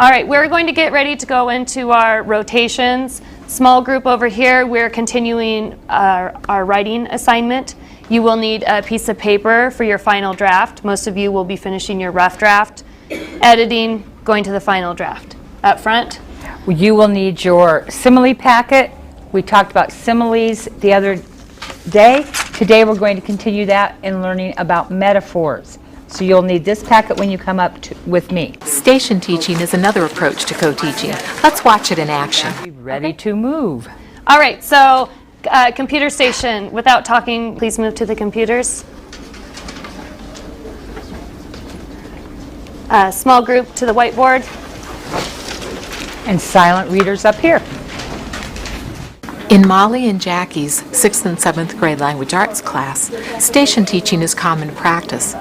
All right, we're going to get ready to go into our rotations. Small group over here, we're continuing our writing assignment. You will need a piece of paper for your final draft. Most of you will be finishing your rough draft, editing, going to the final draft. Up front. You will need your simile packet. We talked about similes the other day. Today we're going to continue that in learning about metaphors. So you'll need this packet when you come up with me. Station teaching is another approach to co-teaching. Let's watch it in action. Be ready to move. All right, so computer station. Without talking, please move to the computers. Small group to the whiteboard. And silent readers up here. In Molly and Jackie's 6th and 7th grade language arts class, station teaching is common practice.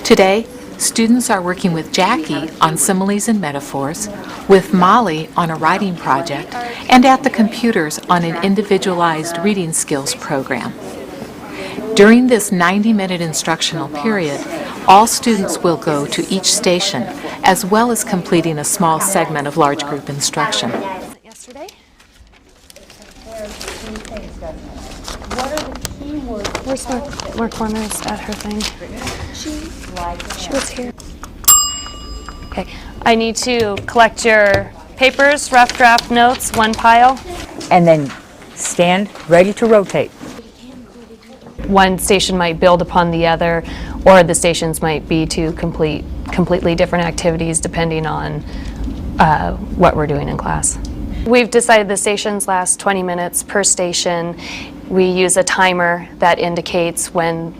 Today, students are working with Jackie on similes and metaphors, with Molly on a writing project, and at the computers on an individualized reading skills program. During this 90-minute instructional period, all students will go to each station, as well as completing a small segment of large group instruction. Yesterday? What are the key words? Where's Mark Warner's at her thing? She was here. Okay, I need to collect your papers, rough draft notes, one pile. And then stand ready to rotate. One station might build upon the other, or the stations might be two completely different activities depending on what we're doing in class. We've decided the stations last 20 minutes per station. We use a timer that indicates when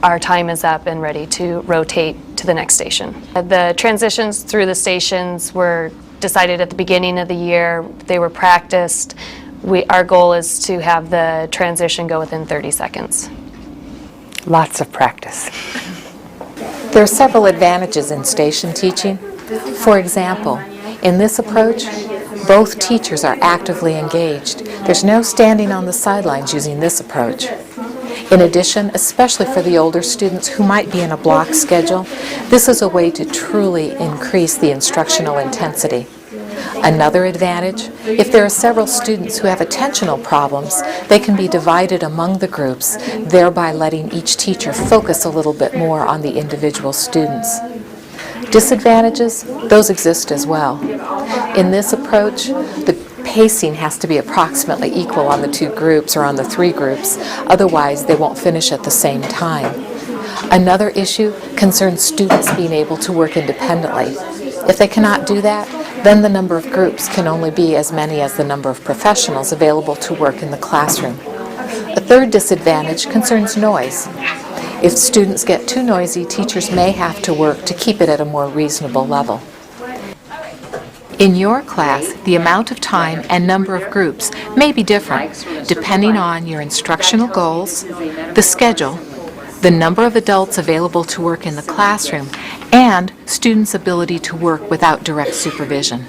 our time is up and ready to rotate to the next station. The transitions through the stations were decided at the beginning of the year. They were practiced. Our goal is to have the transition go within 30 seconds. Lots of practice. There are several advantages in station teaching. For example, in this approach, both teachers are actively engaged. There's no standing on the sidelines using this approach. In addition, especially for the older students who might be in a block schedule, this is a way to truly increase the instructional intensity. Another advantage, if there are several students who have attentional problems, they can be divided among the groups, thereby letting each teacher focus a little bit more on the individual students. Disadvantages, those exist as well. In this approach, the pacing has to be approximately equal on the two groups or on the three groups, otherwise they won't finish at the same time. Another issue concerns students being able to work independently. If they cannot do that, then the number of groups can only be as many as the number of professionals available to work in the classroom. A third disadvantage concerns noise. If students get too noisy, teachers may have to work to keep it at a more reasonable level. In your class, the amount of time and number of groups may be different depending on your instructional goals, the schedule, the number of adults available to work in the classroom, and students' ability to work without direct supervision.